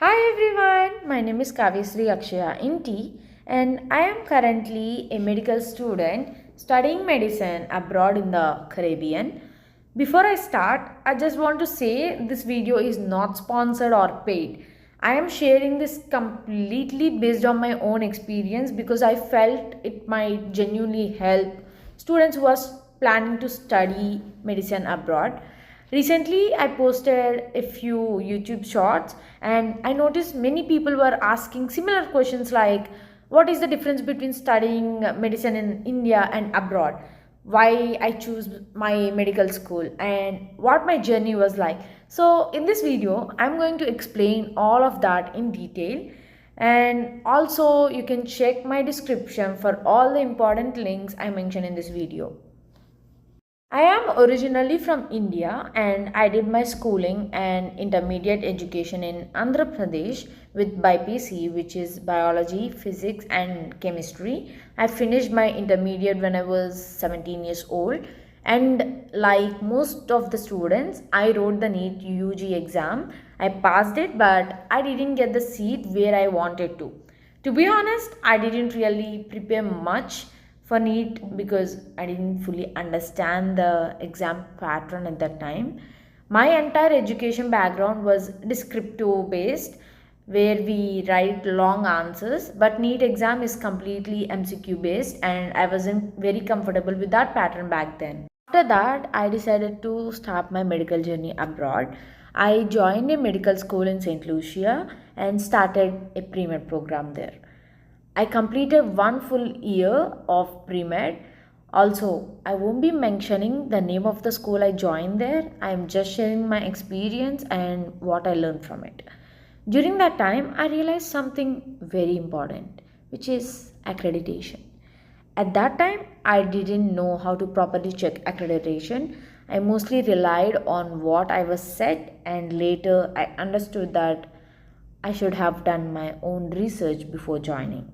Hi everyone, my name is Akshaya Inti and I am currently a medical student studying medicine abroad in the Caribbean. Before I start, I just want to say this video is not sponsored or paid. I am sharing this completely based on my own experience because I felt it might genuinely help students who are planning to study medicine abroad. Recently, I posted a few YouTube shorts and I noticed many people were asking similar questions like what is the difference between studying medicine in India and abroad? Why I choose my medical school and what my journey was like. So, in this video, I'm going to explain all of that in detail, and also you can check my description for all the important links I mentioned in this video. I am originally from India and I did my schooling and intermediate education in Andhra Pradesh with BPC, which is biology, physics and chemistry. I finished my intermediate when I was 17 years old, and like most of the students, I wrote the NEET UG exam. I passed it, but I didn't get the seat where I wanted to. To be honest, I didn't really prepare much for NEET because I didn't fully understand the exam pattern at that time. My entire education background was descriptive based, where we write long answers, but NEET exam is completely MCQ based, and I wasn't very comfortable with that pattern back then. After that, I decided to start my medical journey abroad. I joined a medical school in Saint Lucia and started a premed program there. I completed one full year of premed. Also, I won't be mentioning the name of the school I joined there. I am just sharing my experience and what I learned from it. During that time, I realized something very important, which is accreditation. At that time, I didn't know how to properly check accreditation. I mostly relied on what I was said, and later I understood that I should have done my own research before joining.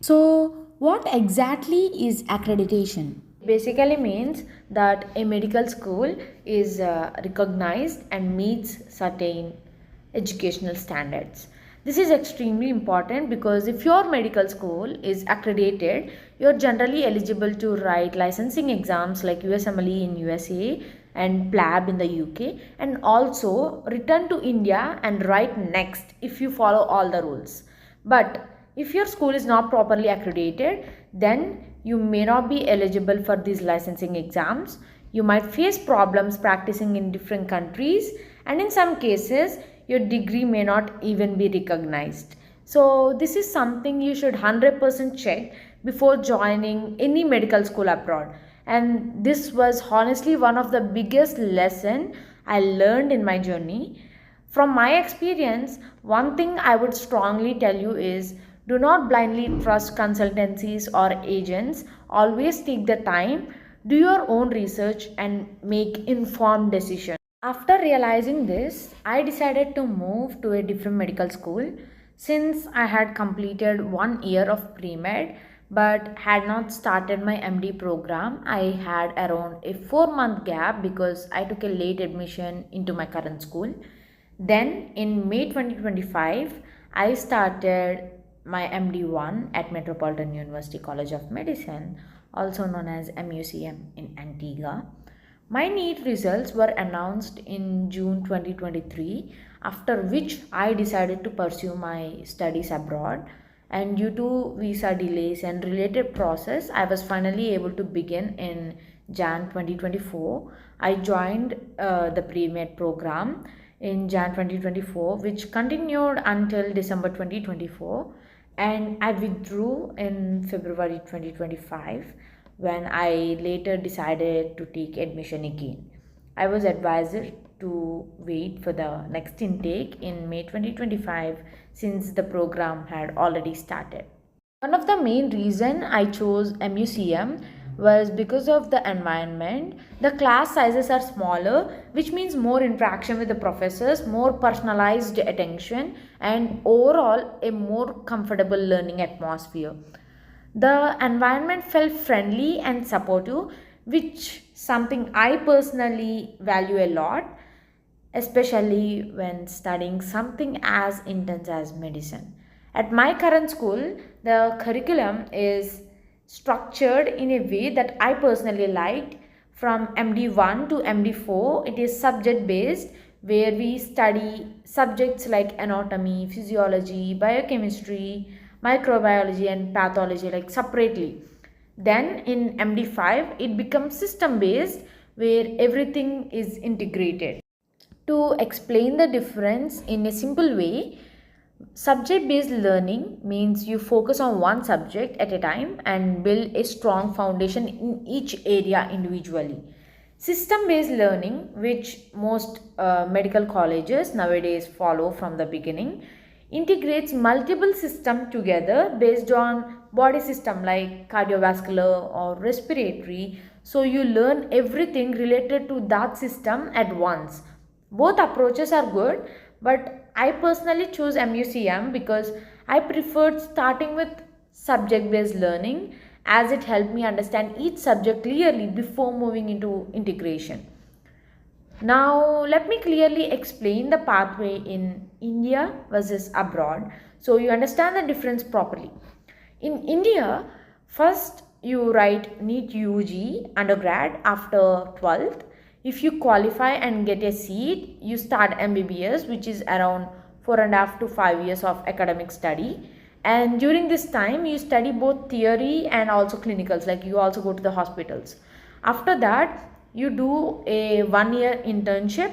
So, what exactly is accreditation? Basically means that a medical school is recognized and meets certain educational standards. This is extremely important because if your medical school is accredited, you're generally eligible to write licensing exams like USMLE in USA and PLAB in the UK, and also return to India and write next if you follow all the rules. But if your school is not properly accredited, then you may not be eligible for these licensing exams. You might face problems practicing in different countries, and in some cases, your degree may not even be recognized. So, this is something you should 100% check before joining any medical school abroad. And this was honestly one of the biggest lesson I learned in my journey. From my experience, one thing I would strongly tell you is do not blindly trust consultancies or agents. Always take the time, do your own research, and make informed decisions. After realizing this, I decided to move to a different medical school since I had completed 1 year of pre-med but had not started my MD program. I had around a 4 month gap because I took a late admission into my current school. Then in May 2025, I started my MD1 at Metropolitan University College of Medicine, also known as MUCM in Antigua. My NEET results were announced in June 2023, after which I decided to pursue my studies abroad. And due to visa delays and related process, I was finally able to begin in Jan 2024. I joined the pre-med program in Jan 2024, which continued until December 2024, and I withdrew in February 2025 when I later decided to take admission again. I was advised to wait for the next intake in May 2025 since the program had already started. One of the main reason I chose MUCM was because of the environment. The class sizes are smaller, which means more interaction with the professors, more personalized attention, and overall a more comfortable learning atmosphere. The environment felt friendly and supportive, which something I personally value a lot. especially when studying something as intense as medicine. At my current school, the curriculum is structured in a way that I personally liked. From MD1 to MD4, it is subject based, where we study subjects like anatomy, physiology, biochemistry, microbiology, and pathology like separately. Then in MD5, it becomes system based, where everything is integrated. To explain the difference in a simple way, subject based learning means you focus on one subject at a time and build a strong foundation in each area individually. System based learning, which most medical colleges nowadays follow from the beginning, integrates multiple systems together based on body system like cardiovascular or respiratory. So you learn everything related to that system at once. Both approaches are good, but I personally choose MUCM because I preferred starting with subject based learning, as it helped me understand each subject clearly before moving into integration. Now, let me clearly explain the pathway in India versus abroad so you understand the difference properly. In India, first you write NEET UG undergrad after 12th. If you qualify and get a seat, you start MBBS, which is around 4.5 to 5 years of academic study. And during this time, you study both theory and also clinicals, like you also go to the hospitals. After that, you do a 1 year internship.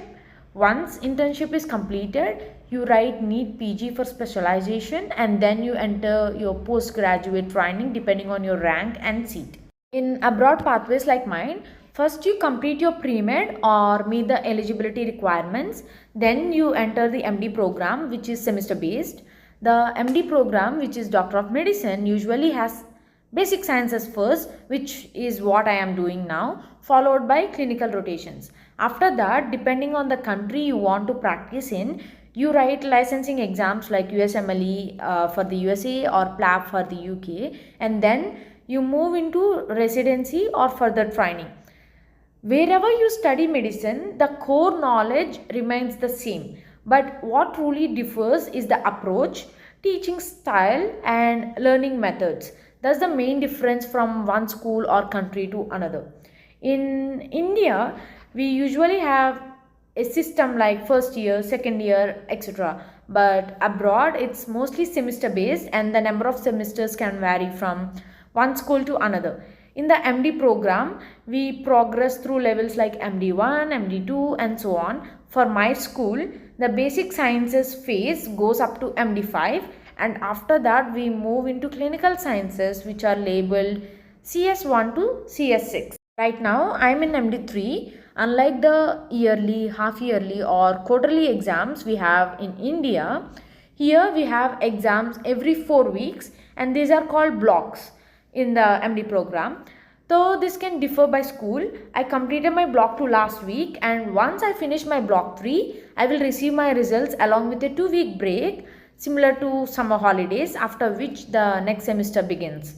Once internship is completed, you write NEET PG for specialization, and then you enter your postgraduate training depending on your rank and seat. In abroad pathways like mine, first you complete your premed or meet the eligibility requirements. Then you enter the MD program, which is semester based. The MD program, which is Doctor of Medicine, usually has basic sciences first, which is what I am doing now, followed by clinical rotations. After that, depending on the country you want to practice in, you write licensing exams like USMLE for the USA or PLAB for the UK, and then you move into residency or further training. Wherever you study medicine, the core knowledge remains the same, but what truly differs is the approach, teaching style, and learning methods. That's the main difference from one school or country to another. In India, we usually have a system like first year, second year, etc. But abroad, it's mostly semester based, and the number of semesters can vary from one school to another. In the MD program, we progress through levels like MD1, MD2, and so on. For my school, the basic sciences phase goes up to MD5, and after that we move into clinical sciences, which are labeled CS1 to CS6. Right now I am in MD3. Unlike the yearly, half yearly or quarterly exams we have in India, here we have exams every 4 weeks, and these are called blocks in the MD program. Though this can differ by school, I completed my block 2 last week, and once I finish my block 3, I will receive my results along with a 2-week break similar to summer holidays, after which the next semester begins.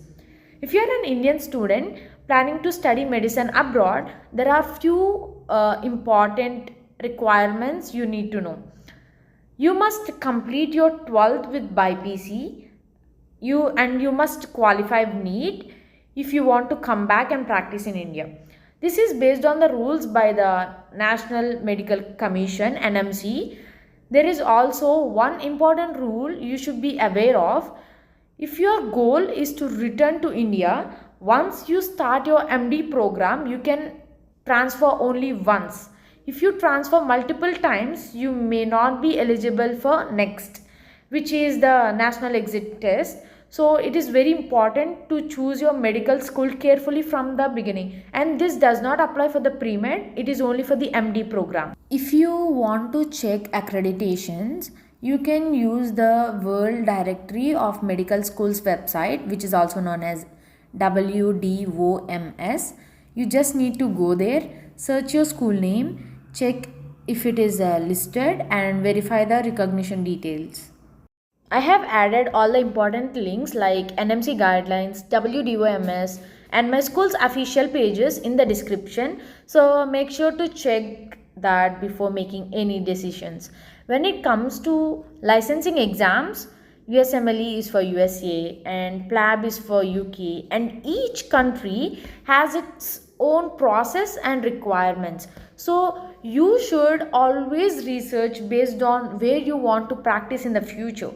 If you are an Indian student planning to study medicine abroad, there are few important requirements you need to know. You must complete your 12th with BIPC. You must qualify NEET if you want to come back and practice in India. This is based on the rules by the National Medical Commission (NMC). There is also one important rule you should be aware of. If your goal is to return to India, once you start your MD program, you can transfer only once. If you transfer multiple times, you may not be eligible for next, which is the national exit test. So it is very important to choose your medical school carefully from the beginning, and this does not apply for the pre-med, it is only for the MD program. If you want to check accreditations, you can use the World Directory of Medical Schools website, which is also known as WDOMS. You just need to go there, search your school name, check if it is listed, and verify the recognition details. I have added all the important links like NMC guidelines, WDOMS, and my school's official pages in the description. So make sure to check that before making any decisions. When it comes to licensing exams, USMLE is for USA and PLAB is for UK, and each country has its own process and requirements. So you should always research based on where you want to practice in the future.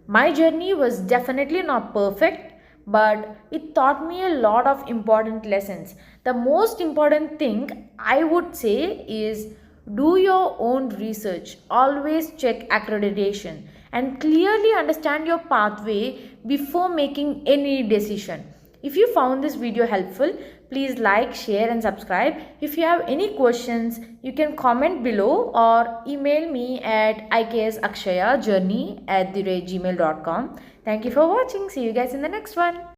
My journey was definitely not perfect, but it taught me a lot of important lessons. The most important thing I would say is do your own research, always check accreditation, and clearly understand your pathway before making any decision. If you found this video helpful, please like, share, and subscribe. If you have any questions, you can comment below or email me at iksakshayajourney@gmail.com. Thank you for watching. See you guys in the next one.